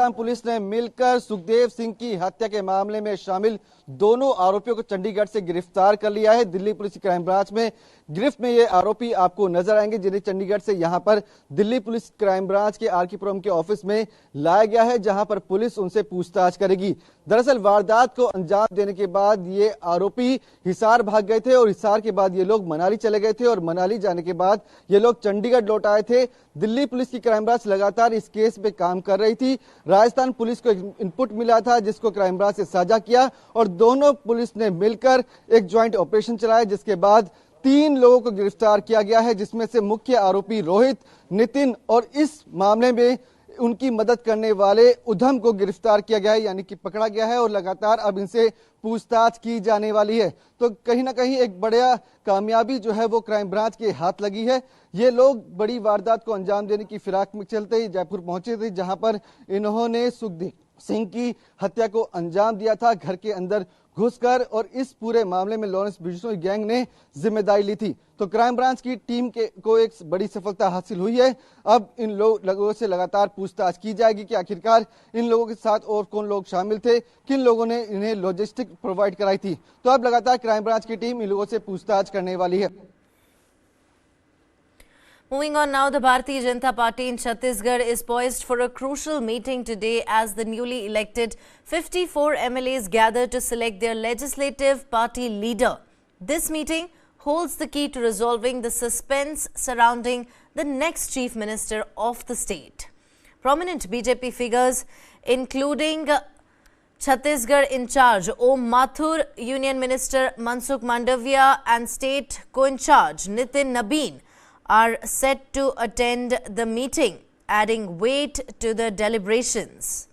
Rajasthan police ने मिलकर सुखदेव सिंह की हत्या के मामले में शामिल दोनों आरोपियों को चंडीगढ़ से गिरफ्तार कर लिया है। दिल्ली पुलिस की क्राइम ब्रांच में गिरफ्त में ये आरोपी आपको नजर आएंगे, जिन्हें चंडीगढ़ से यहां पर दिल्ली पुलिस क्राइम ब्रांच के आरकेपुरम के ऑफिस में लाया गया है, जहां पर पुलिस उनसे पूछताछ करेगी। दरअसल वारदात को अंजाम देने के बाद ये आरोपी हिसार भाग गए थे और हिसार के बाद ये लोग मनाली चले गए थे और मनाली जाने के बाद ये लोग चंडीगढ़ लौट आए थे। दिल्ली पुलिस की क्राइम ब्रांच लगातार इस केस पे काम कर रही थी। राजस्थान पुलिस को एक इनपुट मिला था जिसको क्राइम ब्रांच से साझा किया और दोनों पुलिस ने मिलकर एक ज्वाइंट ऑपरेशन चलाया, जिसके बाद 3 लोगों को गिरफ्तार किया गया है, जिसमें से मुख्य आरोपी रोहित, नितिन और इस मामले में उनकी मदद करने वाले उधम को गिरफ्तार किया गया है, यानी कि पकड़ा गया है और लगातार अब इनसे पूछताछ की जाने वाली है। तो कहीं ना कहीं एक बड़ा कामयाबी जो है वो क्राइम ब्रांच के हाथ लगी है। ये लोग बड़ी वारदात को अंजाम देने की फिराक में चलते ही जयपुर पहुंचे थे, जहां पर इन्होंने सुखदेव सिंह की हत्या को अंजाम दिया था घर के अंदर घुसकर, और इस पूरे मामले में लॉरेंस बिजनोई गैंग ने जिम्मेदारी ली थी। तो क्राइम ब्रांच की टीम को एक बड़ी सफलता हासिल हुई है। अब इन लोगों से लगातार पूछताछ की जाएगी कि आखिरकार इन लोगों के साथ और कौन लोग शामिल थे, किन लोगों ने इन्हें लॉजिस्टिक प्रोवाइड कराई थी। तो अब लगातार क्राइम ब्रांच की टीम इन लोगों से पूछताछ करने वाली है। Moving on now, the Bharatiya Janata Party in Chhattisgarh is poised for a crucial meeting today as the newly elected 54 MLAs gather to select their legislative party leader. This meeting holds the key to resolving the suspense surrounding the next chief minister of the state. Prominent BJP figures, including Chhattisgarh in charge Om Mathur, Union Minister Mansukh Mandavia and State Co-in-charge Nitin Nabeen are set to attend the meeting, adding weight to the deliberations.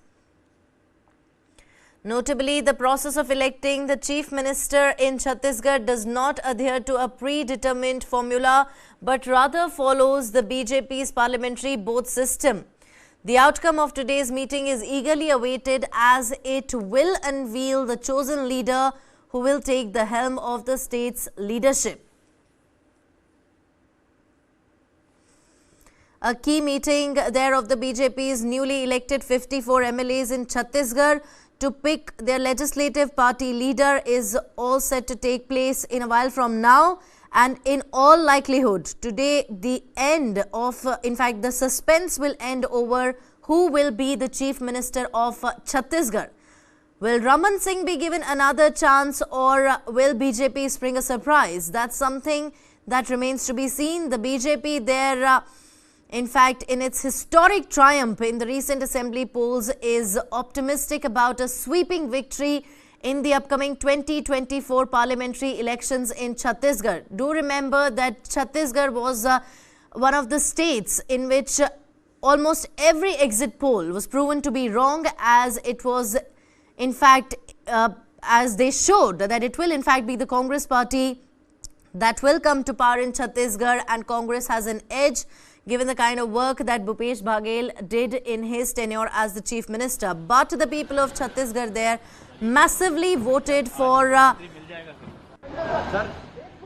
Notably, the process of electing the chief minister in Chhattisgarh does not adhere to a predetermined formula, but rather follows the BJP's parliamentary board system. The outcome of today's meeting is eagerly awaited as it will unveil the chosen leader who will take the helm of the state's leadership. A key meeting there of the BJP's newly elected 54 MLAs in Chhattisgarh to pick their legislative party leader is all set to take place in a while from now, and in all likelihood today the end of in fact the suspense will end over who will be the chief minister of Chhattisgarh. Will Raman Singh be given another chance, or will BJP spring a surprise? That's something that remains to be seen. The BJP there in fact, in its historic triumph in the recent assembly polls, is optimistic about a sweeping victory in the upcoming 2024 parliamentary elections in Chhattisgarh. Do remember that Chhattisgarh was one of the states in which almost every exit poll was proven to be wrong, as it was in fact, as they showed that it will in fact be the Congress party that will come to power in Chhattisgarh, and Congress has an edge given the kind of work that Bhupesh Baghel did in his tenure as the chief minister. But the people of Chhattisgarh there massively voted for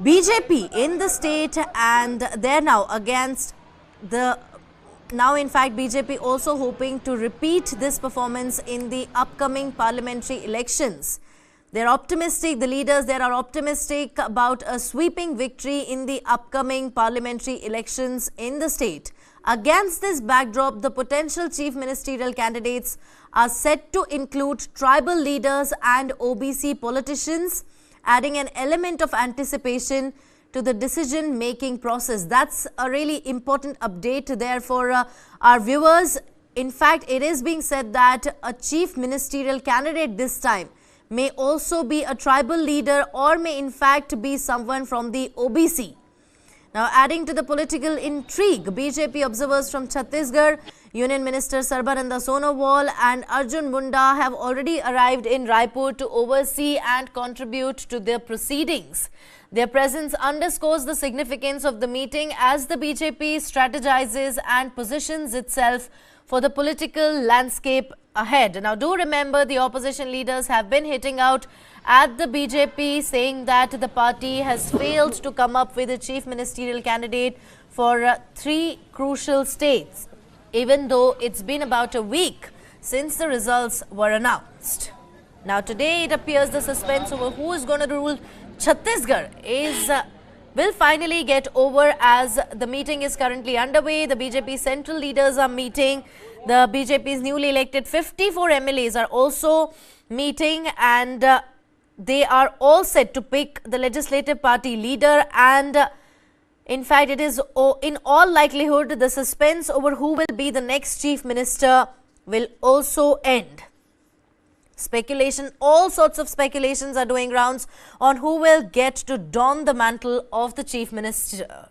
BJP in the state, and they're now against the in fact BJP also hoping to repeat this performance in the upcoming parliamentary elections. They're optimistic, the leaders there are optimistic about a sweeping victory in the upcoming parliamentary elections in the state. Against this backdrop, the potential chief ministerial candidates are set to include tribal leaders and OBC politicians, adding an element of anticipation to the decision-making process. That's a really important update there for our viewers. In fact, it is being said that a chief ministerial candidate this time may also be a tribal leader, or may in fact be someone from the OBC. Now, adding to the political intrigue, BJP observers from Chhattisgarh, Union Minister Sarbananda Sonowal and Arjun Munda have already arrived in Raipur to oversee and contribute to the proceedings. Their presence underscores the significance of the meeting as the BJP strategizes and positions itself for the political landscape ahead. Now, do remember the opposition leaders have been hitting out at the BJP, saying that the party has failed to come up with a chief ministerial candidate for 3 crucial states. Even though it's been about a week since the results were announced. Now today it appears the suspense over who is going to rule Chhattisgarh will finally get over, as the meeting is currently underway. The BJP central leaders are meeting. The BJP's newly elected 54 MLAs are also meeting, and they are all set to pick the legislative party leader. And in fact, it is in all likelihood the suspense over who will be the next chief minister will also end. Speculation, all sorts of speculations are doing rounds on who will get to don the mantle of the chief minister.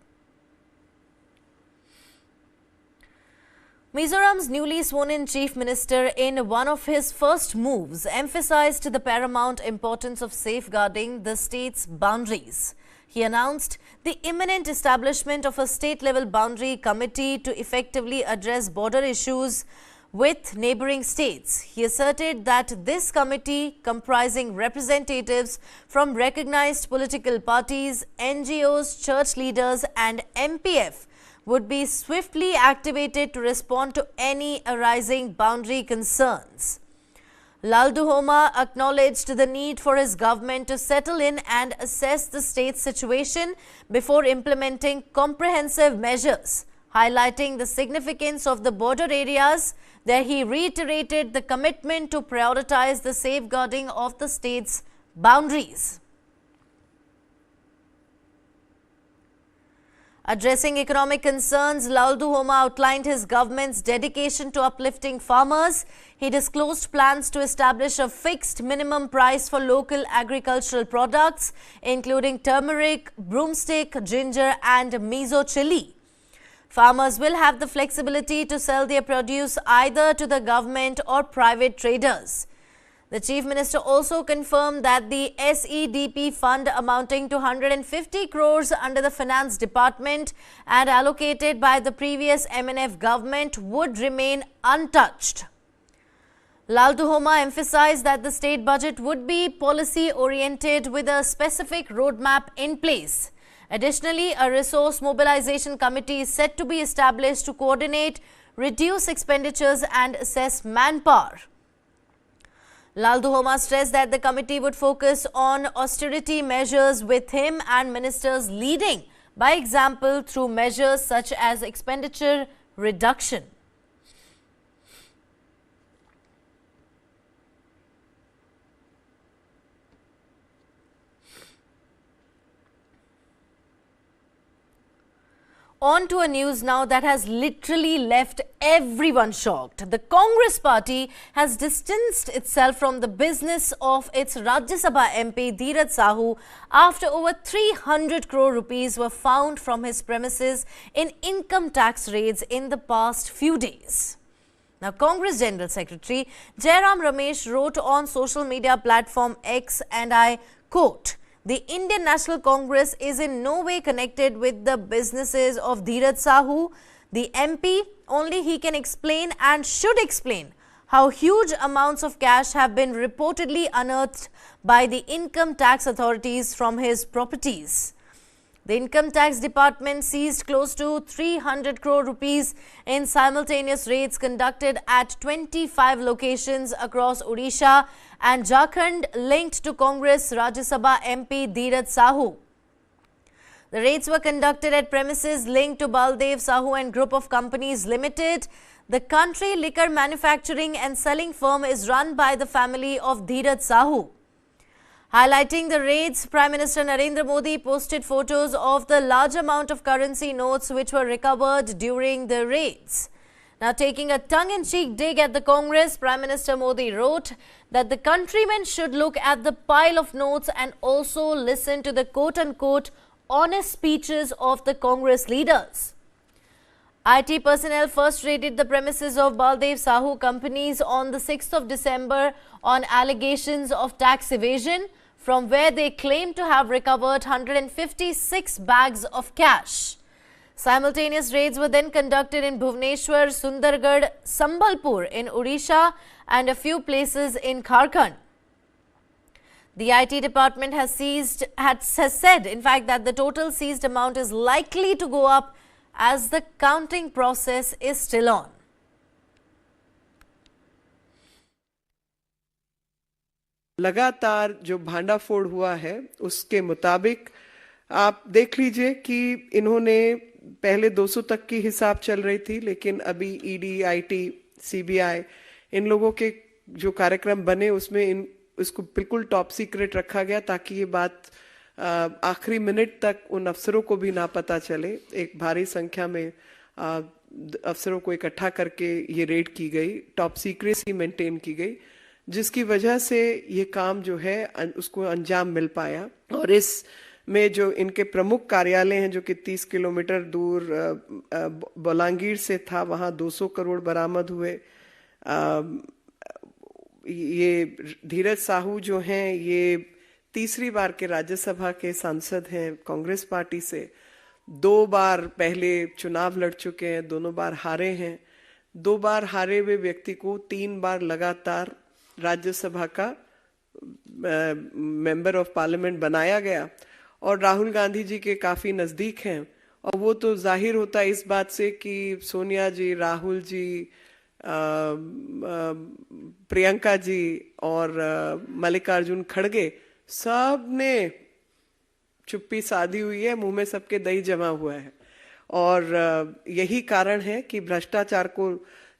Mizoram's newly sworn-in chief minister, in one of his first moves, emphasized the paramount importance of safeguarding the state's boundaries. He announced the imminent establishment of a state-level boundary committee to effectively address border issues with neighbouring states. He asserted that this committee, comprising representatives from recognized political parties, NGOs, church leaders and MPF, would be swiftly activated to respond to any arising boundary concerns. Lalduhoma acknowledged the need for his government to settle in and assess the state's situation before implementing comprehensive measures, highlighting the significance of the border areas. There he reiterated the commitment to prioritize the safeguarding of the state's boundaries. Addressing economic concerns, Lalduhoma outlined his government's dedication to uplifting farmers. He disclosed plans to establish a fixed minimum price for local agricultural products, including turmeric, broomstick, ginger and miso chili. Farmers will have the flexibility to sell their produce either to the government or private traders. The Chief Minister also confirmed that the SEDP fund amounting to 150 crores under the Finance Department and allocated by the previous MNF government would remain untouched. Lalduhoma emphasized that the state budget would be policy-oriented with a specific roadmap in place. Additionally, a resource mobilization committee is set to be established to coordinate, reduce expenditures and assess manpower. Lalduhoma stressed that the committee would focus on austerity measures, with him and ministers leading by example through measures such as expenditure reduction. On to a news now that has literally left everyone shocked. The Congress party has distanced itself from the business of its Rajya Sabha MP Dheeraj Sahu after over 300 crore rupees were found from his premises in income tax raids in the past few days. Now, Congress General Secretary Jairam Ramesh wrote on social media platform X, and I quote, "The Indian National Congress is in no way connected with the businesses of Dheeraj Sahu, the MP. Only he can explain and should explain how huge amounts of cash have been reportedly unearthed by the income tax authorities from his properties." The Income Tax Department seized close to 300 crore rupees in simultaneous raids conducted at 25 locations across Odisha and Jharkhand linked to Congress Rajya Sabha MP Dheeraj Sahu. The raids were conducted at premises linked to Baldev Sahu and Group of Companies Limited. The country liquor manufacturing and selling firm is run by the family of Dheeraj Sahu. Highlighting the raids, Prime Minister Narendra Modi posted photos of the large amount of currency notes which were recovered during the raids. Now, taking a tongue-in-cheek dig at the Congress, Prime Minister Modi wrote that the countrymen should look at the pile of notes and also listen to the quote-unquote honest speeches of the Congress leaders. IT personnel first raided the premises of Baldev Sahu companies on the 6th of December on allegations of tax evasion, from where they claim to have recovered 156 bags of cash. Simultaneous raids were then conducted in Bhubaneswar, Sundargarh, Sambalpur in Odisha and a few places in Jharkhand. The IT department has said, in fact, that the total seized amount is likely to go up as the counting process is still on. लगातार जो भांडाफोड़ हुआ है उसके मुताबिक आप देख लीजिए कि इन्होंने पहले 200 तक की हिसाब चल रही थी, लेकिन अभी ईडी, आईटी, सीबीआई इन लोगों के जो कार्यक्रम बने उसमें इसको बिल्कुल टॉप सीक्रेट रखा गया ताकि ये बात आखिरी मिनट तक उन अफसरों को भी ना पता चले। एक भारी संख्या में अफसरों को इकट्ठा करके ये रेड की गई, टॉप सीक्रेसी मेंटेन की गई, जिसकी वजह से ये काम जो है उसको अंजाम मिल पाया। और इस में जो इनके प्रमुख कार्यालय हैं जो कि 30 किलोमीटर दूर बोलांगीर से था, वहाँ 200 करोड़ बरामद हुए। ये धीरज साहू जो हैं ये तीसरी बार के राज्यसभा के सांसद हैं कांग्रेस पार्टी से, 2 बार पहले चुनाव लड़ चुके हैं, दोनों बार हारे हैं। 2 बार हारे हुए व्यक्ति को 3 बार लगातार राज्यसभा का मेंबर ऑफ पार्लियामेंट बनाया गया और राहुल गांधी जी के काफी नजदीक हैं। और वो तो जाहिर होता है इस बात से कि सोनिया जी, राहुल जी, प्रियंका जी और मल्लिकार्जुन खड़गे सब ने चुप्पी साधी हुई है, मुंह में सबके दही जमा हुआ है। और यही कारण है कि भ्रष्टाचार को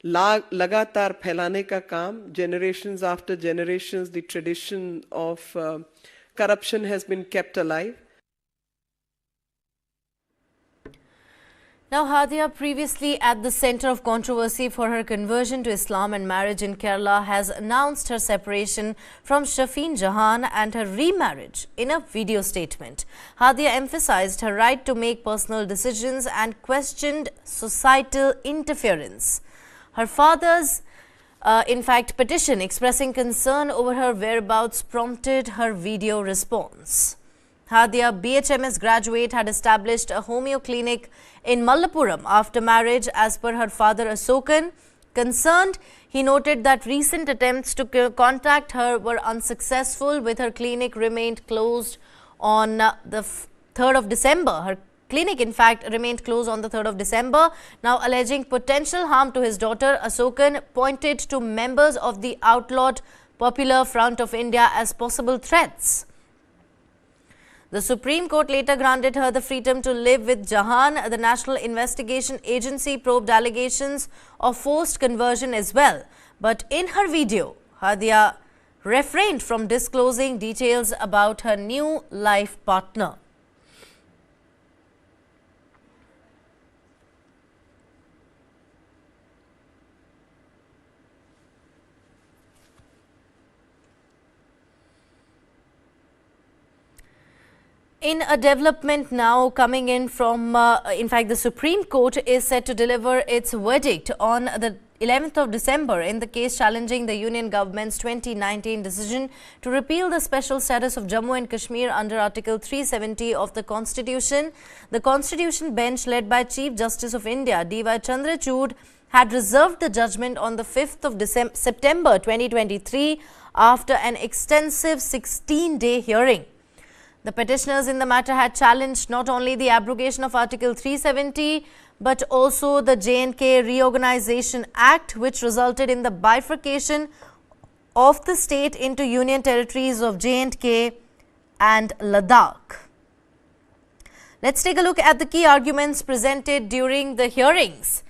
लगातार फैलाने का काम, generations after generations, the tradition of corruption has been kept alive. Now, Hadya, previously at the center of controversy for her conversion to Islam and marriage in Kerala, has announced her separation from Shafeen Jahan and her remarriage in a video statement. Hadya emphasized her right to make personal decisions and questioned societal interference. Her father's, in fact, petition expressing concern over her whereabouts prompted her video response. Hadya, BHMS graduate, had established a homeo clinic in Malappuram after marriage as per her father Asokan. Concerned, he noted that recent attempts to contact her were unsuccessful, with her clinic remained closed on the 3rd of December. Her clinic, in fact, remained closed on the 3rd of December. Now, alleging potential harm to his daughter, Asokan pointed to members of the outlawed Popular Front of India as possible threats. The Supreme Court later granted her the freedom to live with Jahan. The National Investigation Agency probed allegations of forced conversion as well. But in her video, Hadya refrained from disclosing details about her new life partner. In a development now coming in from, in fact, the Supreme Court is set to deliver its verdict on the 11th of December in the case challenging the Union Government's 2019 decision to repeal the special status of Jammu and Kashmir under Article 370 of the Constitution. The Constitution bench, led by Chief Justice of India, D.Y. Chandrachud, had reserved the judgment on the 5th of September 2023 after an extensive 16-day hearing. The petitioners in the matter had challenged not only the abrogation of Article 370 but also the J&K Reorganization Act, which resulted in the bifurcation of the state into union territories of J&K and Ladakh. Let's take a look at the key arguments presented during the hearings.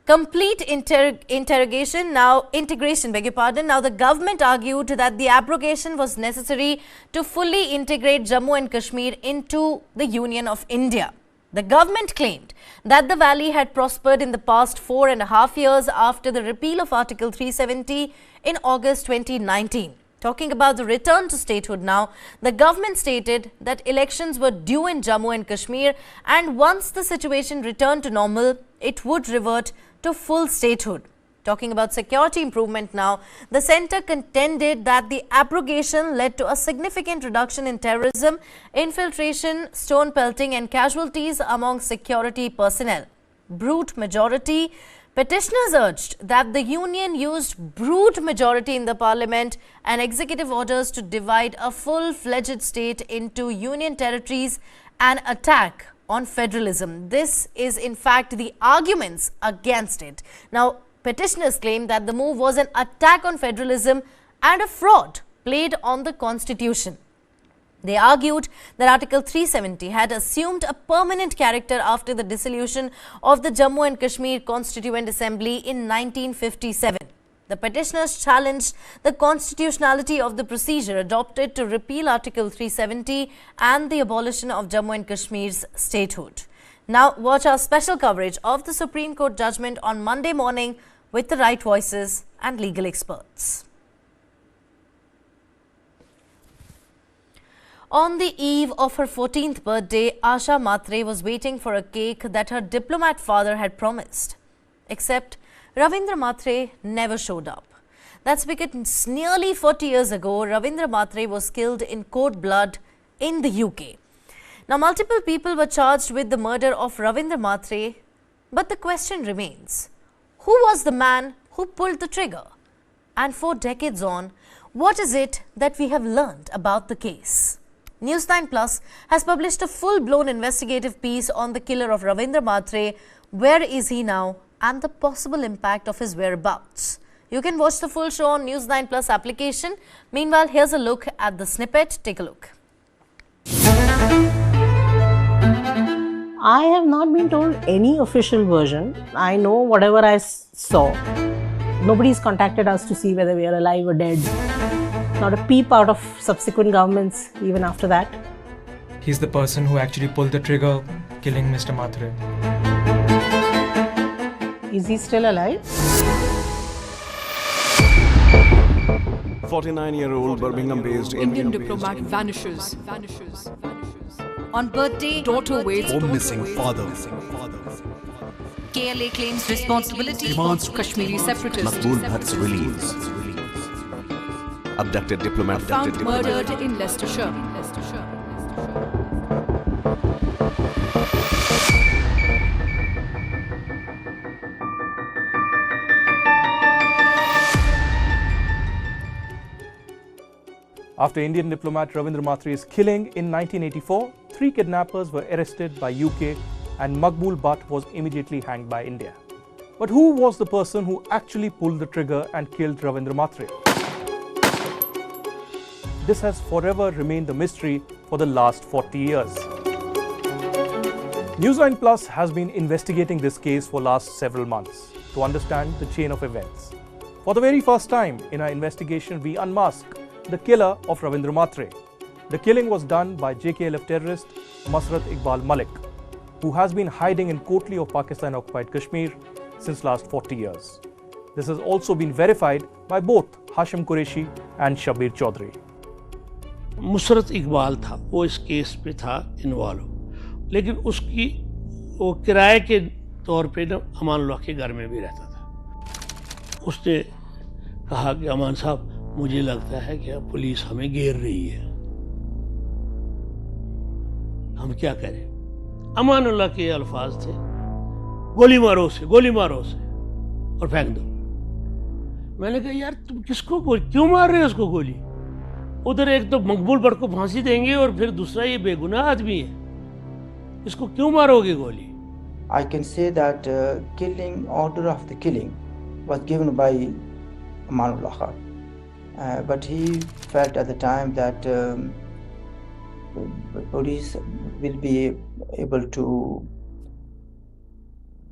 Complete integration, Now, the government argued that the abrogation was necessary to fully integrate Jammu and Kashmir into the Union of India. The government claimed that the valley had prospered in the past 4.5 years after the repeal of Article 370 in August 2019. Talking about the return to statehood now, the government stated that elections were due in Jammu and Kashmir, and once the situation returned to normal, it would revert to full statehood. Talking about security improvement now, the centre contended that the abrogation led to a significant reduction in terrorism, infiltration, stone pelting and casualties among security personnel. Brute majority. Petitioners urged that the union used brute majority in the parliament and executive orders to divide a full-fledged state into union territories and attack on federalism. This is in fact the arguments against it. Now, petitioners claim that the move was an attack on federalism and a fraud played on the constitution. They argued that Article 370 had assumed a permanent character after the dissolution of the Jammu and Kashmir Constituent Assembly in 1957. The petitioners challenged the constitutionality of the procedure adopted to repeal Article 370 and the abolition of Jammu and Kashmir's statehood. Now watch our special coverage of the Supreme Court judgment on Monday morning with the right voices and legal experts. On the eve of her 14th birthday, Asha Mhatre was waiting for a cake that her diplomat father had promised. Except Ravindra Mhatre never showed up. That's because nearly 40 years ago, Ravindra Mhatre was killed in cold blood in the UK. Now, multiple people were charged with the murder of Ravindra Mhatre, but the question remains, who was the man who pulled the trigger? And 4 decades on, what is it that we have learned about the case? News9 Plus has published a full-blown investigative piece on the killer of Ravindra Mhatre, where is he now, and the possible impact of his whereabouts. You can watch the full show on News9 Plus application. Meanwhile, here's a look at the snippet. Take a look. I have not been told any official version. I know whatever I saw. Nobody's contacted us to see whether we are alive or dead. Not a peep out of subsequent governments even after that. He's the person who actually pulled the trigger, killing Mr. Mhatre. Is he still alive? 49-year-old Birmingham-based Indian diplomat vanishes. On birthday, daughter waits for missing father. KLA claims responsibility Demands of Kashmiri separatists. Abdel Bhatt's release. Abducted diplomat Found murdered in Leicestershire. After Indian diplomat Ravindra Mhatre's killing in 1984, 3 kidnappers were arrested by UK and Maqbool Bhatt was immediately hanged by India. But who was the person who actually pulled the trigger and killed Ravindra Mhatre? This has forever remained a mystery for the last 40 years. News9 Plus has been investigating this case for last several months to understand the chain of events. For the very first time in our investigation, we unmask the killer of Ravindra Mhatre. The killing was done by JKLF terrorist Masrat Iqbal Malik, who has been hiding in Kotli of Pakistan-occupied Kashmir since last 40 years. This has also been verified by both Hashim Qureshi and Shabir Chaudhry. Musarrat Iqbal था, वो इस case पे था involve, लेकिन उसकी वो किराए के तौर पे ना अमानुल्लाह के घर में भी रहता था। उसने कहा कि अमान साहब, मुझे लगता है कि पुलिस हमें घेर रही है, हम क्या करें? अमानुल्लाह के अल्फाज थे, गोली मारो से और फेंक दो। मैंने कहा यार तुम किसको क्यों मार रहे हो उसको गोली? उधर एक तो मकबूल भट्ट को फांसी देंगे और फिर दूसरा ये बेगुनाह आदमी है, इसको क्यों मारोगे गोली? I can say that killing order of the killing was given by Amanullah Khan, but he felt at the time that police will be able to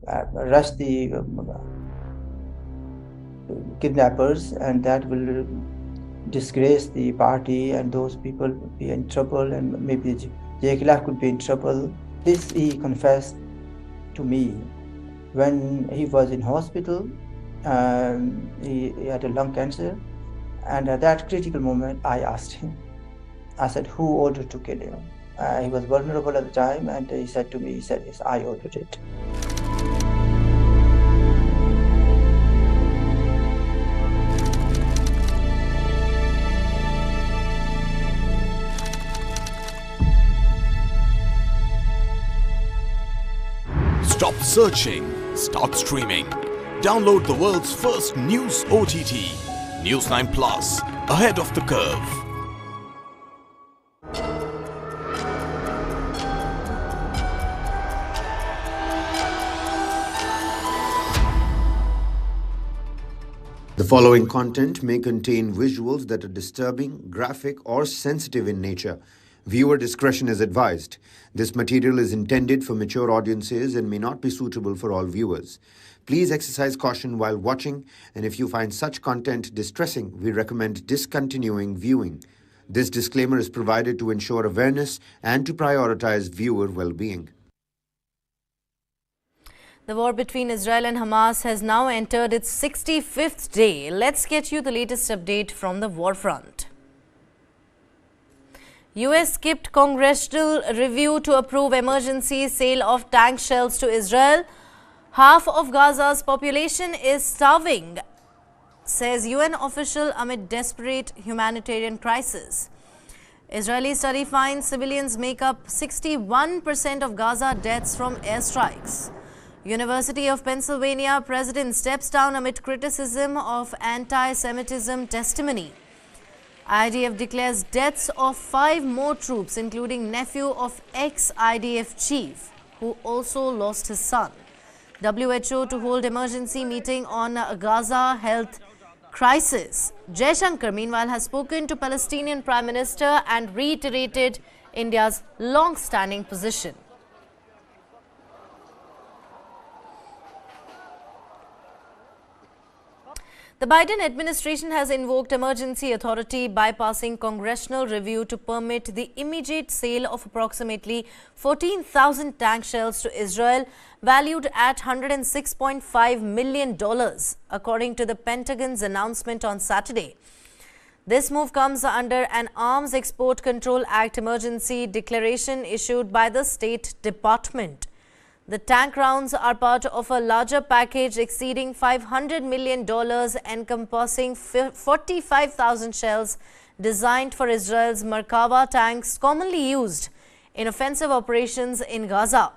arrest the kidnappers, and that will disgrace the party, and those people will be in trouble, and maybe JKLF could be in trouble. This he confessed to me when he was in hospital. He had a lung cancer, and at that critical moment I asked him, I said, who ordered to kill him? He was vulnerable at the time, and he said to me, yes, I ordered it. Stop searching, start streaming. Download the world's first news OTT, News9 Plus, ahead of the curve. The following content may contain visuals that are disturbing, graphic, or sensitive in nature. Viewer discretion is advised. This material is intended for mature audiences and may not be suitable for all viewers. Please exercise caution while watching, and if you find such content distressing, we recommend discontinuing viewing. This disclaimer is provided to ensure awareness and to prioritize viewer well-being. The war between Israel and Hamas has now entered its 65th day. Let's get you the latest update from the war front. US skipped congressional review to approve emergency sale of tank shells to Israel. Half of Gaza's population is starving, says UN official amid desperate humanitarian crisis. Israeli study finds civilians make up 61% of Gaza deaths from airstrikes. University of Pennsylvania president steps down amid criticism of anti-Semitism testimony. IDF declares deaths of 5 more troops, including nephew of ex-IDF chief, who also lost his son. WHO to hold emergency meeting on Gaza health crisis. Jaishankar, meanwhile, has spoken to Palestinian Prime Minister and reiterated India's long-standing position. The Biden administration has invoked emergency authority, bypassing congressional review to permit the immediate sale of approximately 14,000 tank shells to Israel, valued at $106.5 million, according to the Pentagon's announcement on Saturday. This move comes under an Arms Export Control Act emergency declaration issued by the State Department. The tank rounds are part of a larger package exceeding $500 million, encompassing 45,000 shells designed for Israel's Merkava tanks, commonly used in offensive operations in Gaza.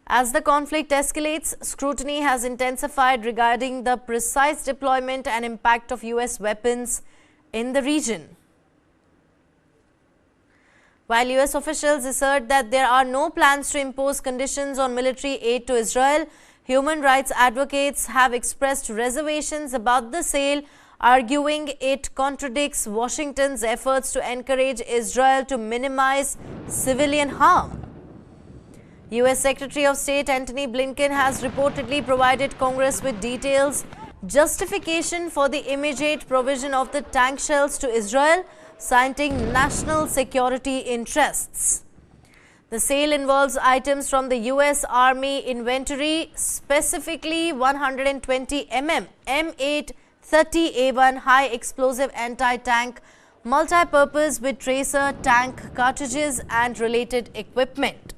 As the conflict escalates, scrutiny has intensified regarding the precise deployment and impact of US weapons in the region. While US officials assert that there are no plans to impose conditions on military aid to Israel, human rights advocates have expressed reservations about the sale, arguing it contradicts Washington's efforts to encourage Israel to minimize civilian harm. US Secretary of State Antony Blinken has reportedly provided Congress with details justification for the immediate provision of the tank shells to Israel, citing national security interests. The sale involves items from the US Army inventory, specifically 120 mm M830A1 high explosive anti-tank multi-purpose with tracer tank cartridges and related equipment.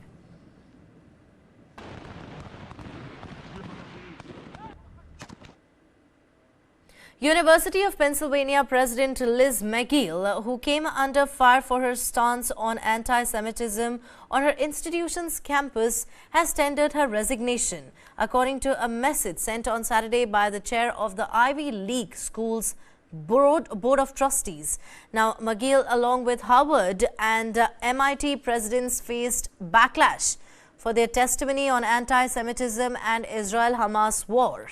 University of Pennsylvania President Liz McGill, who came under fire for her stance on anti-Semitism on her institution's campus, has tendered her resignation, according to a message sent on Saturday by the chair of the Ivy League Schools Board of Trustees. Now, McGill, along with Harvard and MIT presidents, faced backlash for their testimony on anti-Semitism and Israel-Hamas war.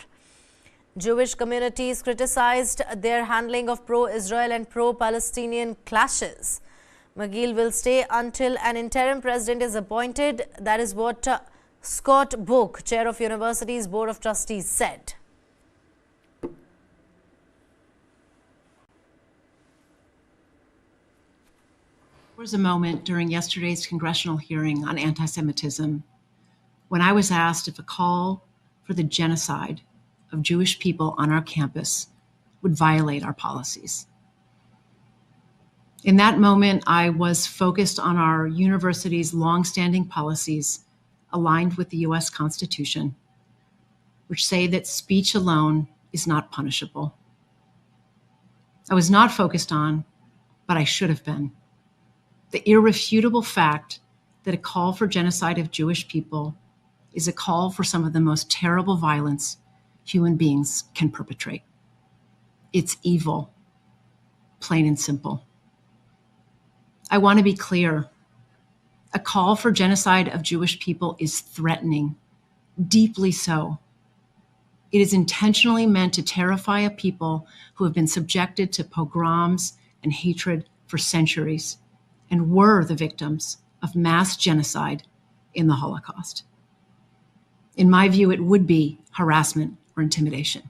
Jewish communities criticized their handling of pro-Israel and pro-Palestinian clashes. McGill will stay until an interim president is appointed. That is what Scott Book, chair of university's Board of Trustees, said. There was a moment during yesterday's congressional hearing on anti-Semitism when I was asked if a call for the genocide of Jewish people on our campus would violate our policies. In that moment, I was focused on our university's longstanding policies aligned with the US Constitution, which say that speech alone is not punishable. I was not focused on, but I should have been, the irrefutable fact that a call for genocide of Jewish people is a call for some of the most terrible violence human beings can perpetrate. It's evil, plain and simple. I want to be clear. A call for genocide of Jewish people is threatening, deeply so. It is intentionally meant to terrify a people who have been subjected to pogroms and hatred for centuries and were the victims of mass genocide in the Holocaust. In my view, it would be harassment or intimidation.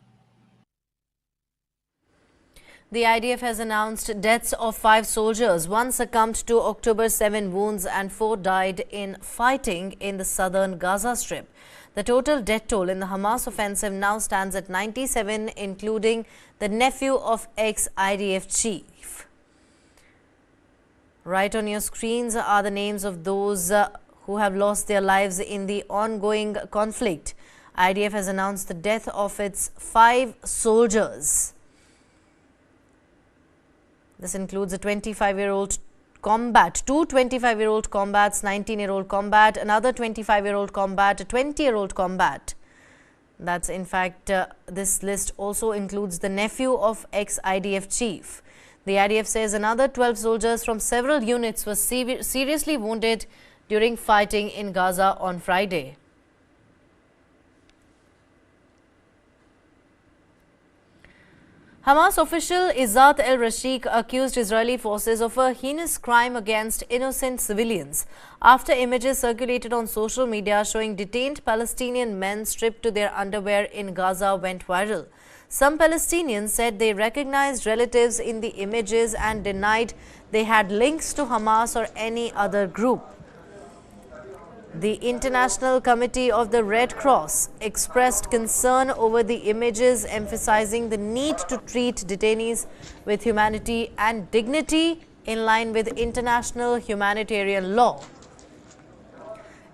The IDF has announced deaths of 5 soldiers. 1 succumbed to October 7 wounds and 4 died in fighting in the southern Gaza Strip. The total death toll in the Hamas offensive now stands at 97, including the nephew of ex-IDF chief. Right on your screens are the names of those who have lost their lives in the ongoing conflict. IDF has announced the death of its 5 soldiers. This includes a 25-year-old combat, 2 25-year-old combats, 19-year-old combat, another 25-year-old combat, a 20-year-old combat. That's in fact, this list also includes the nephew of ex-IDF chief. The IDF says another 12 soldiers from several units were seriously wounded during fighting in Gaza on Friday. Hamas official Izzat al-Rashid accused Israeli forces of a heinous crime against innocent civilians after images circulated on social media showing detained Palestinian men stripped to their underwear in Gaza went viral. Some Palestinians said they recognized relatives in the images and denied they had links to Hamas or any other group. The International Committee of the Red Cross expressed concern over the images, emphasizing the need to treat detainees with humanity and dignity in line with international humanitarian law.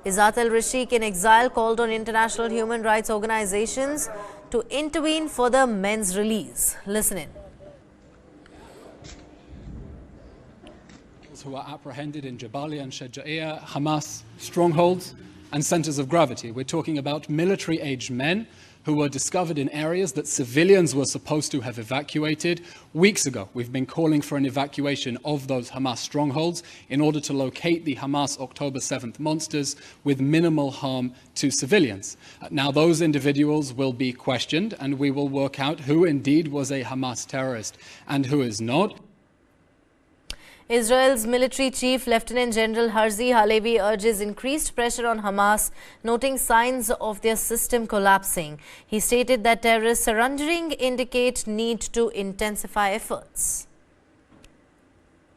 Izzat al-Rashid in exile called on international human rights organizations to intervene for the men's release. Listen in. Who are apprehended in Jabalia and Shaja'iyah, Hamas strongholds and centers of gravity. We're talking about military-aged men who were discovered in areas that civilians were supposed to have evacuated weeks ago. We've been calling for an evacuation of those Hamas strongholds in order to locate the Hamas October 7th monsters with minimal harm to civilians. Now, those individuals will be questioned, and we will work out who indeed was a Hamas terrorist and who is not. Israel's military chief, Lieutenant General Herzi Halevi, urges increased pressure on Hamas, noting signs of their system collapsing. He stated that terrorists surrendering indicate need to intensify efforts.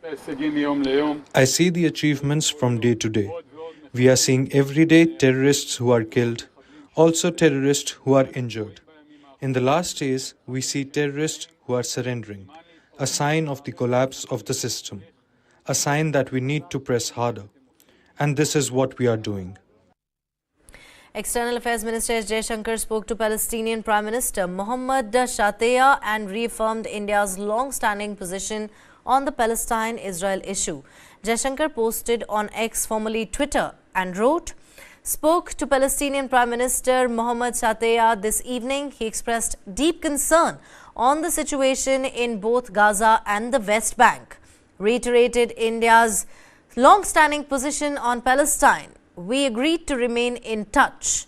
I see the achievements from day to day. We are seeing every day terrorists who are killed, also terrorists who are injured. In the last days, we see terrorists who are surrendering, a sign of the collapse of the system. A sign that we need to press harder. And this is what we are doing. External Affairs Minister S. Jaishankar spoke to Palestinian Prime Minister Mohammad Shatia and reaffirmed India's long-standing position on the Palestine-Israel issue. Jaishankar posted on X, formerly Twitter, and wrote, spoke to Palestinian Prime Minister Mohammad Shatia this evening. He expressed deep concern on the situation in both Gaza and the West Bank. Reiterated India's long-standing position on Palestine. We agreed to remain in touch.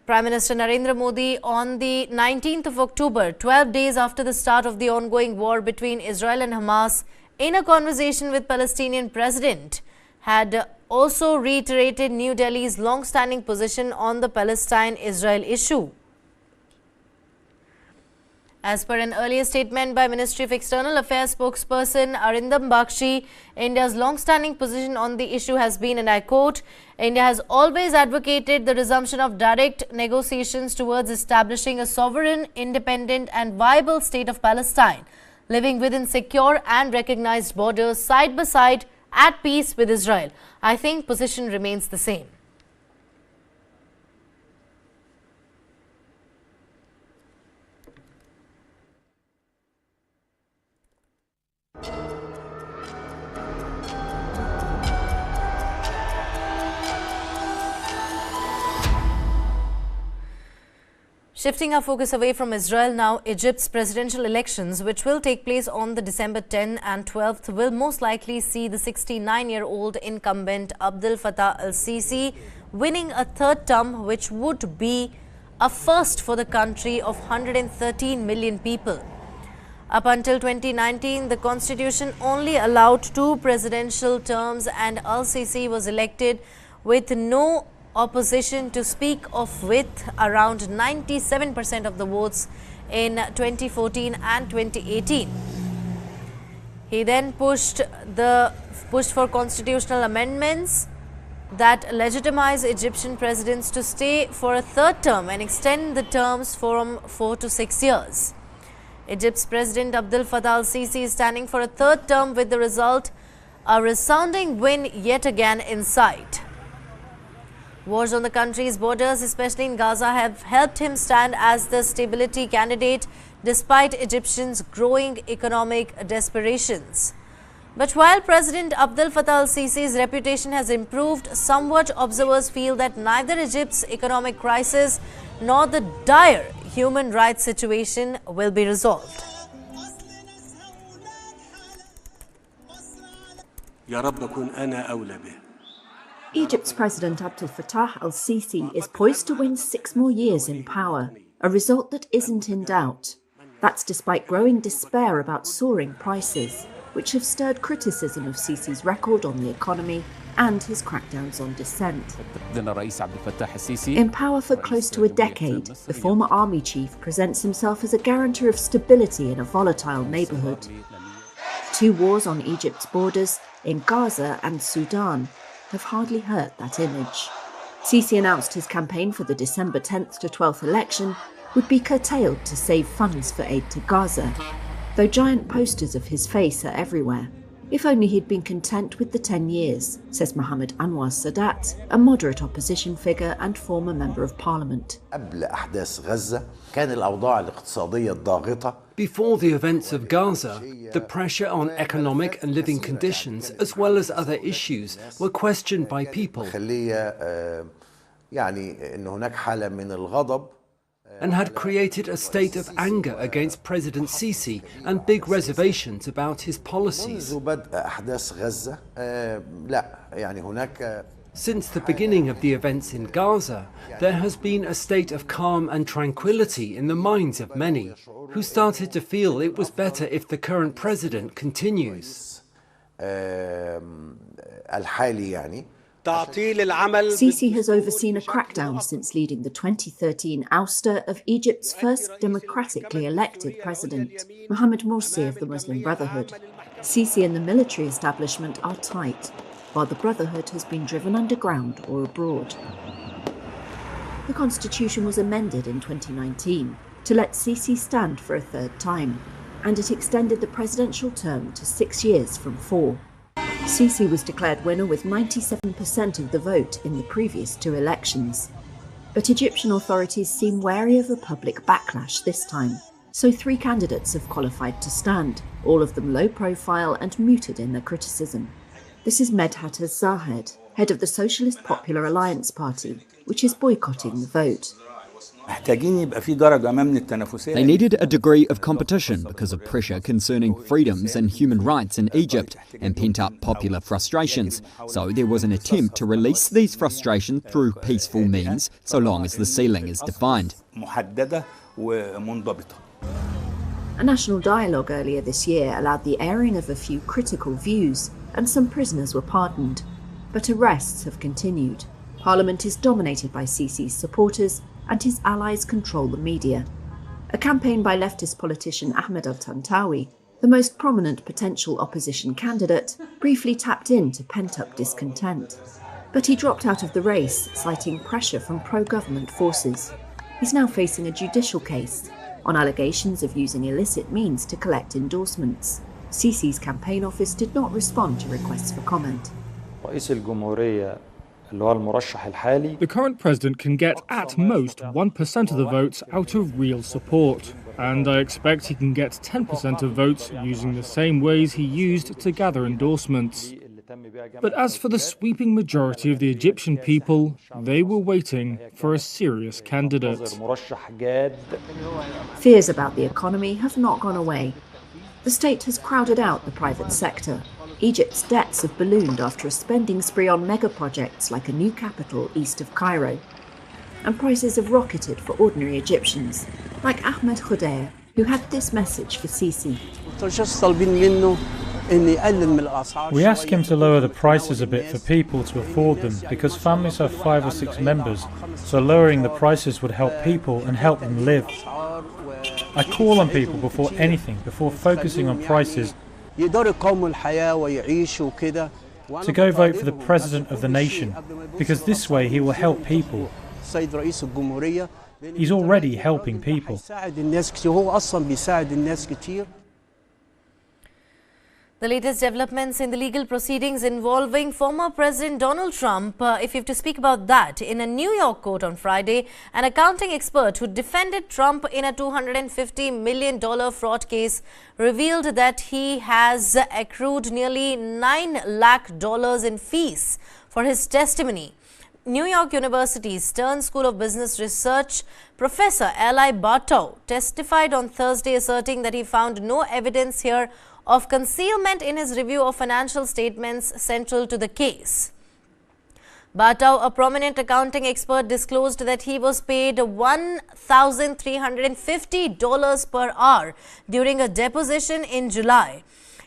Prime Minister Narendra Modi on the 19th of October, 12 days after the start of the ongoing war between Israel and Hamas, in a conversation with Palestinian President, had also reiterated New Delhi's long-standing position on the Palestine-Israel issue. As per an earlier statement by Ministry of External Affairs spokesperson Arindam Bakshi, India's long-standing position on the issue has been, and I quote, India has always advocated the resumption of direct negotiations towards establishing a sovereign, independent and viable state of Palestine, living within secure and recognized borders side by side at peace with Israel. I think position remains the same. Shifting our focus away from Israel now, Egypt's presidential elections, which will take place on the December 10 and 12th, will most likely see the 69-year-old incumbent Abdel Fattah Al-Sisi winning a third term, which would be a first for the country of 113 million people. Up until 2019, the constitution only allowed 2 presidential terms and Al-Sisi was elected with no opposition to speak of, with around 97% of the votes in 2014 and 2018. He then pushed for constitutional amendments that legitimize Egyptian presidents to stay for a 3rd term and extend the terms from 4 to 6 years. Egypt's President Abdel Fattah Al-Sisi is standing for a 3rd term, with the result a resounding win yet again in sight. Wars on the country's borders, especially in Gaza, have helped him stand as the stability candidate despite Egyptians' growing economic desperations. But while President Abdel Fattah Al-Sisi's reputation has improved somewhat, observers feel that neither Egypt's economic crisis nor the dire human rights situation will be resolved. Egypt's President Abdel Fattah Al-Sisi is poised to win 6 more years in power, a result that isn't in doubt. That's despite growing despair about soaring prices, which have stirred criticism of Sisi's record on the economy and his crackdowns on dissent. In power for close to a decade, the former army chief presents himself as a guarantor of stability in a volatile neighbourhood. 2 wars on Egypt's borders, in Gaza and Sudan, have hardly hurt that image. Sisi announced his campaign for the December 10th to 12th election would be curtailed to save funds for aid to Gaza, though giant posters of his face are everywhere. If only he'd been content with the 10 years, says Mohammed Anwar Sadat, a moderate opposition figure and former member of parliament. Before the events of Gaza, the pressure on economic and living conditions, as well as other issues, were questioned by people and had created a state of anger against President Sisi and big reservations about his policies. Since the beginning of the events in Gaza, there has been a state of calm and tranquility in the minds of many, who started to feel it was better if the current president continues. Sisi has overseen a crackdown since leading the 2013 ouster of Egypt's first democratically elected president, Mohammed Morsi of the Muslim Brotherhood. Sisi and the military establishment are tight, while the Brotherhood has been driven underground or abroad. The constitution was amended in 2019 to let Sisi stand for a 3rd time, and it extended the presidential term to 6 years from 4. Sisi was declared winner with 97% of the vote in the previous 2 elections. But Egyptian authorities seem wary of a public backlash this time, so 3 candidates have qualified to stand, all of them low profile and muted in their criticism. This is Medhat Az-Zahed, head of the Socialist Popular Alliance Party, which is boycotting the vote. They needed a degree of competition because of pressure concerning freedoms and human rights in Egypt and pent-up popular frustrations. So there was an attempt to release these frustrations through peaceful means, so long as the ceiling is defined. A national dialogue earlier this year allowed the airing of a few critical views, and some prisoners were pardoned. But arrests have continued. Parliament is dominated by Sisi's supporters, and his allies control the media. A campaign by leftist politician Ahmed al-Tantawi, the most prominent potential opposition candidate, briefly tapped into pent-up discontent. But he dropped out of the race, citing pressure from pro-government forces. He's now facing a judicial case on allegations of using illicit means to collect endorsements. Sisi's campaign office did not respond to requests for comment. The current president can get at most 1% of the votes out of real support, and I expect he can get 10% of votes using the same ways he used to gather endorsements. But as for the sweeping majority of the Egyptian people, they were waiting for a serious candidate. Fears about the economy have not gone away. The state has crowded out the private sector. Egypt's debts have ballooned after a spending spree on mega projects like a new capital east of Cairo. and prices have rocketed for ordinary Egyptians, like Ahmed Khudair, who had this message for Sisi. We ask him to lower the prices a bit for people to afford them, because families have 5 or 6 members, so lowering the prices would help people and help them live. I call on people before anything, before focusing on prices, to go vote for the President of the nation, because this way he will help people. He's already helping people. The latest developments in the legal proceedings involving former President Donald Trump, if you have to speak about that, in a New York court on Friday, an accounting expert who defended Trump in a $250 million fraud case revealed that he has accrued nearly $9 lakh in fees for his testimony. New York University's Stern School of Business Research Professor Eli Bartow testified on Thursday, asserting that he found no evidence here of concealment in his review of financial statements central to the case. Bartow, a prominent accounting expert, disclosed that he was paid $1,350 per hour during a deposition in July.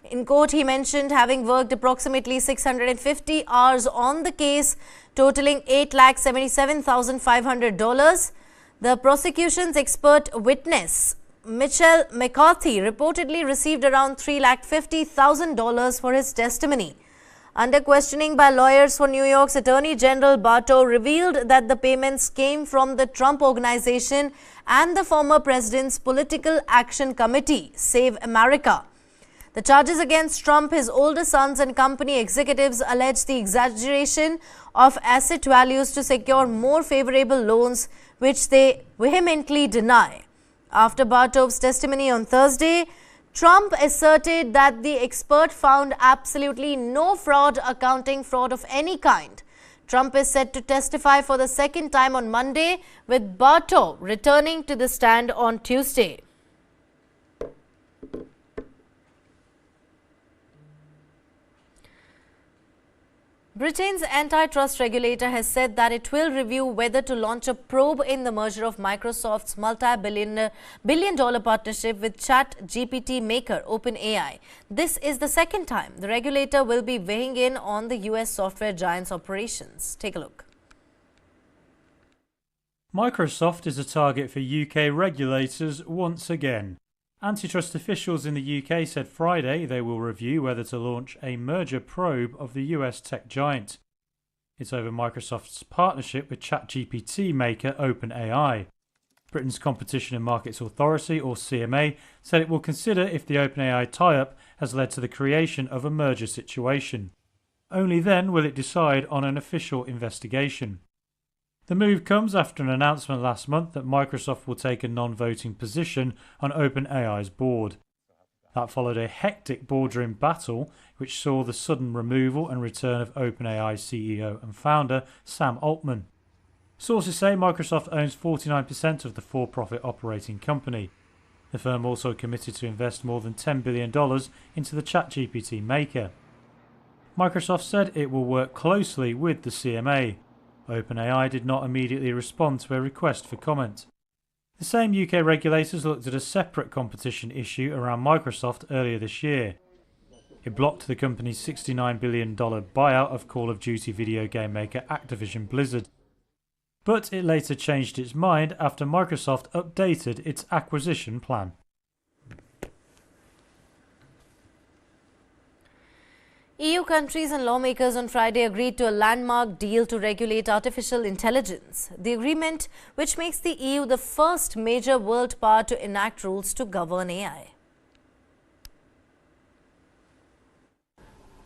In court, he mentioned having worked approximately 650 hours on the case, totaling $8,77,500. The prosecution's expert witness, Michelle McCarthy, reportedly received around $3,50,000 for his testimony. Under questioning by lawyers for New York's Attorney General, Bartow revealed that the payments came from the Trump Organization and the former president's Political Action Committee, Save America. The charges against Trump, his older sons and company executives allege the exaggeration of asset values to secure more favorable loans, which they vehemently deny. After Bartow's testimony on Thursday, Trump asserted that the expert found absolutely no accounting fraud of any kind. Trump is set to testify for the second time on Monday, with Bartow returning to the stand on Tuesday. Britain's antitrust regulator has said that it will review whether to launch a probe in the merger of Microsoft's multi-billion-dollar partnership with ChatGPT maker OpenAI. This is the second time the regulator will be weighing in on the US software giant's operations. Take a look. Microsoft is a target for UK regulators once again. Antitrust officials in the UK said Friday they will review whether to launch a merger probe of the US tech giant. It's over Microsoft's partnership with ChatGPT maker OpenAI. Britain's Competition and Markets Authority, or CMA, said it will consider if the OpenAI tie-up has led to the creation of a merger situation. Only then will it decide on an official investigation. The move comes after an announcement last month that Microsoft will take a non-voting position on OpenAI's board. That followed a hectic boardroom battle which saw the sudden removal and return of OpenAI CEO and founder Sam Altman. Sources say Microsoft owns 49% of the for-profit operating company. The firm also committed to invest more than $10 billion into the ChatGPT maker. Microsoft said it will work closely with the CMA. OpenAI did not immediately respond to a request for comment. The same UK regulators looked at a separate competition issue around Microsoft earlier this year. It blocked the company's $69 billion buyout of Call of Duty video game maker Activision Blizzard. But it later changed its mind after Microsoft updated its acquisition plan. EU countries and lawmakers on Friday agreed to a landmark deal to regulate artificial intelligence. The agreement, which makes the EU the first major world power to enact rules to govern AI.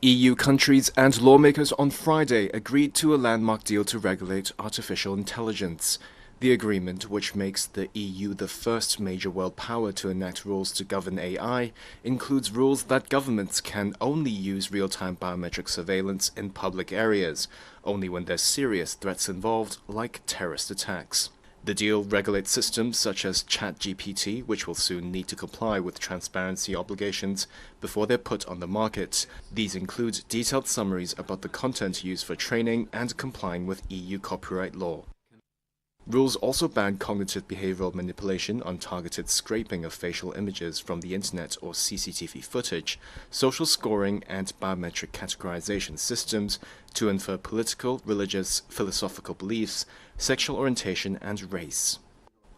EU countries and lawmakers on Friday agreed to a landmark deal to regulate artificial intelligence. The agreement, which makes the EU the first major world power to enact rules to govern AI, includes rules that governments can only use real-time biometric surveillance in public areas, only when there's serious threats involved, like terrorist attacks. The deal regulates systems such as ChatGPT, which will soon need to comply with transparency obligations before they're put on the market. These include detailed summaries about the content used for training and complying with EU copyright law. Rules also ban cognitive behavioral manipulation on targeted scraping of facial images from the internet or CCTV footage, social scoring, and biometric categorization systems to infer political, religious, philosophical beliefs, sexual orientation, and race.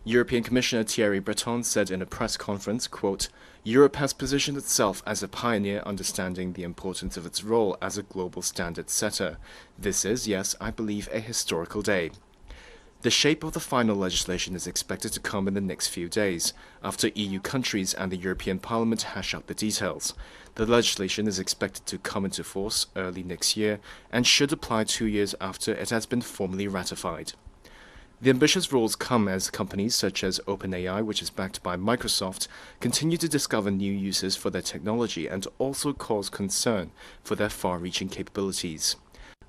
European Commissioner Thierry Breton said in a press conference, quote, "Europe has positioned itself as a pioneer, understanding the importance of its role as a global standard setter. This is, yes, I believe, a historical day." The shape of the final legislation is expected to come in the next few days, after EU countries and the European Parliament hash out the details. The legislation is expected to come into force early next year and should apply 2 years after it has been formally ratified. The ambitious rules come as companies such as OpenAI, which is backed by Microsoft, continue to discover new uses for their technology and also cause concern for their far-reaching capabilities.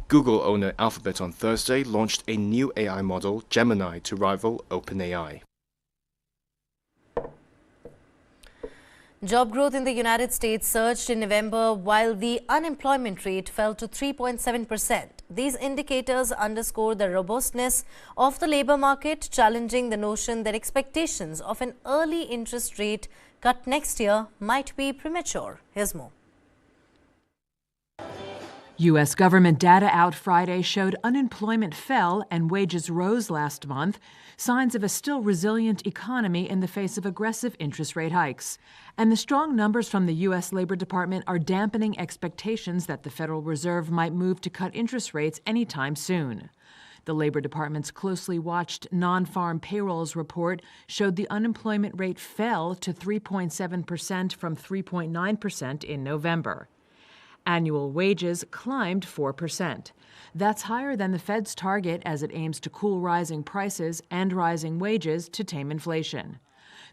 Google owner Alphabet on Thursday launched a new AI model, Gemini, to rival OpenAI. Job growth in the United States surged in November while the unemployment rate fell to 3.7%. These indicators underscore the robustness of the labor market, challenging the notion that expectations of an early interest rate cut next year might be premature. Here's more. U.S. government data out Friday showed unemployment fell and wages rose last month, signs of a still resilient economy in the face of aggressive interest rate hikes. And the strong numbers from the U.S. Labor Department are dampening expectations that the Federal Reserve might move to cut interest rates anytime soon. The Labor Department's closely watched non-farm payrolls report showed the unemployment rate fell to 3.7% from 3.9% in November. Annual wages climbed 4%. That's higher than the Fed's target as it aims to cool rising prices and rising wages to tame inflation.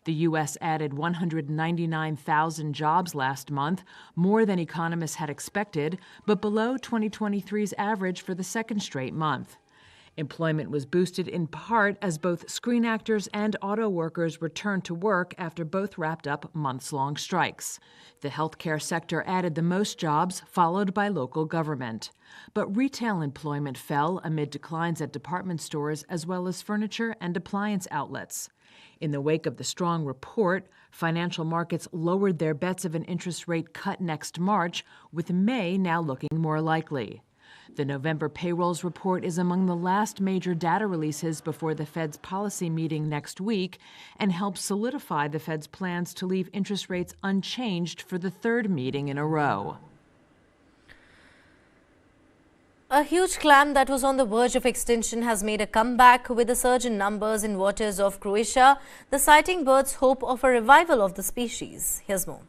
The U.S. added 199,000 jobs last month, more than economists had expected, but below 2023's average for the second straight month. Employment was boosted in part as both screen actors and auto workers returned to work after both wrapped up months-long strikes. The healthcare sector added the most jobs, followed by local government. But retail employment fell amid declines at department stores as well as furniture and appliance outlets. In the wake of the strong report, financial markets lowered their bets of an interest rate cut next March, with May now looking more likely. The November payrolls report is among the last major data releases before the Fed's policy meeting next week and helps solidify the Fed's plans to leave interest rates unchanged for the third meeting in a row. A huge clam that was on the verge of extinction has made a comeback with a surge in numbers in waters of Croatia. The sighting birds hope of a revival of the species. Here's more.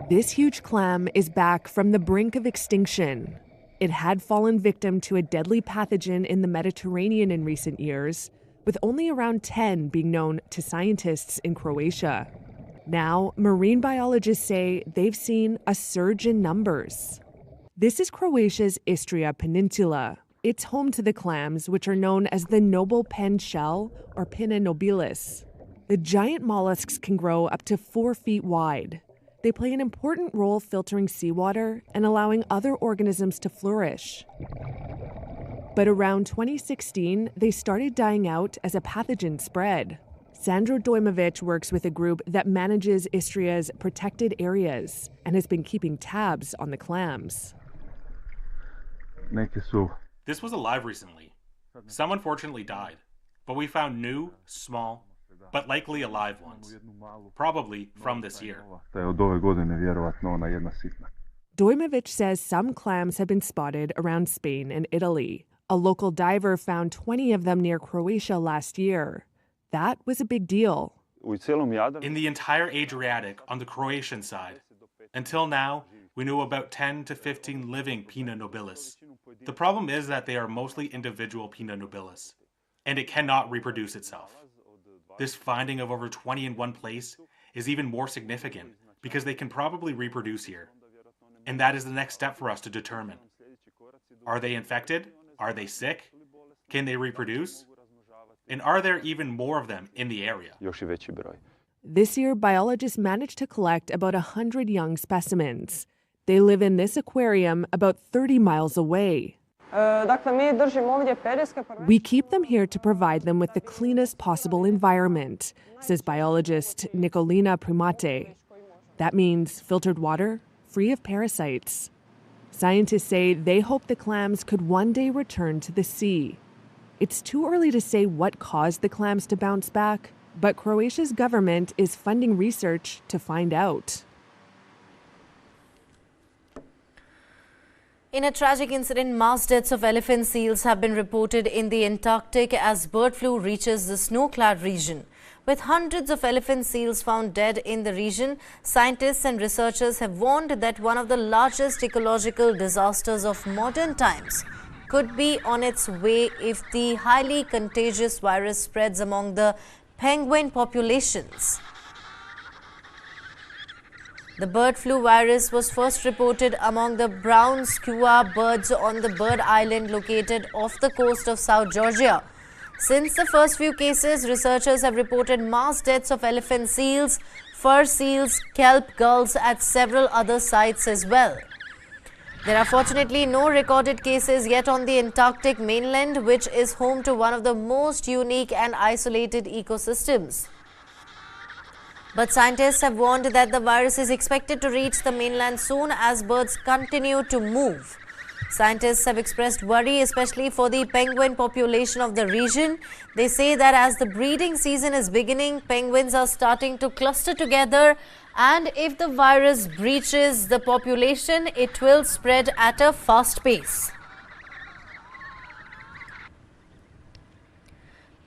This huge clam is back from the brink of extinction. It had fallen victim to a deadly pathogen in the Mediterranean in recent years, with only around 10 being known to scientists in Croatia. Now, marine biologists say they've seen a surge in numbers. This is Croatia's Istria Peninsula. It's home to the clams, which are known as the noble pen shell, or Pinna nobilis. The giant mollusks can grow up to 4 feet wide. They play an important role filtering seawater and allowing other organisms to flourish. But around 2016, they started dying out as a pathogen spread. Sandro Dojmovic works with a group that manages Istria's protected areas and has been keeping tabs on the clams. This was alive recently. Some unfortunately died, but we found new, small, but likely alive ones, probably from this year. Dojmovic says some clams have been spotted around Spain and Italy. A local diver found 20 of them near Croatia last year. That was a big deal. In the entire Adriatic on the Croatian side, until now, we knew about 10 to 15 living Pinna nobilis. The problem is that they are mostly individual Pinna nobilis, and it cannot reproduce itself. This finding of over 20 in one place is even more significant because they can probably reproduce here. And that is the next step for us to determine. Are they infected? Are they sick? Can they reproduce? And are there even more of them in the area? This year, biologists managed to collect about 100 young specimens. They live in this aquarium about 30 miles away. We keep them here to provide them with the cleanest possible environment, says biologist Nikolina Primate. That means filtered water, free of parasites. Scientists say they hope the clams could one day return to the sea. It's too early to say what caused the clams to bounce back, but Croatia's government is funding research to find out. In a tragic incident, mass deaths of elephant seals have been reported in the Antarctic as bird flu reaches the snow-clad region. With hundreds of elephant seals found dead in the region, scientists and researchers have warned that one of the largest ecological disasters of modern times could be on its way if the highly contagious virus spreads among the penguin populations. The bird flu virus was first reported among the brown skua birds on the bird island located off the coast of South Georgia. Since the first few cases, researchers have reported mass deaths of elephant seals, fur seals, kelp gulls at several other sites as well. There are fortunately no recorded cases yet on the Antarctic mainland, which is home to one of the most unique and isolated ecosystems. But scientists have warned that the virus is expected to reach the mainland soon as birds continue to move. Scientists have expressed worry, especially for the penguin population of the region. They say that as the breeding season is beginning, penguins are starting to cluster together, and if the virus breaches the population, it will spread at a fast pace.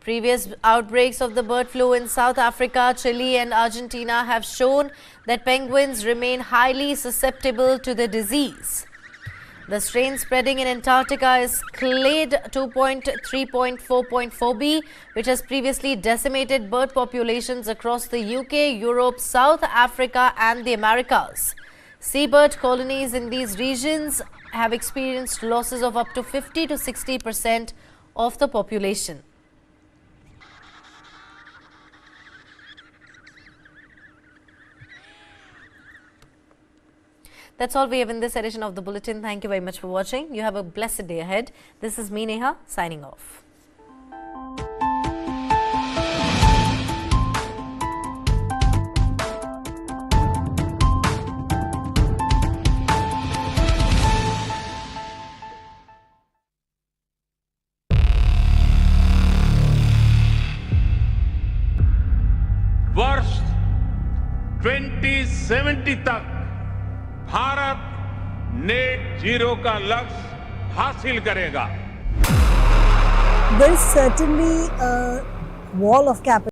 Previous outbreaks of the bird flu in South Africa, Chile and Argentina have shown that penguins remain highly susceptible to the disease. The strain spreading in Antarctica is clade 2.3.4.4b, which has previously decimated bird populations across the UK, Europe, South Africa and the Americas. Seabird colonies in these regions have experienced losses of up to 50 to 60% of the population. That's all we have in this edition of the Bulletin. Thank you very much for watching. You have a blessed day ahead. This is me, Neha, signing off. वर्ष 2070 तक Bharat net zero का लक्ष्य हासिल करेगा. There is certainly a wall of capital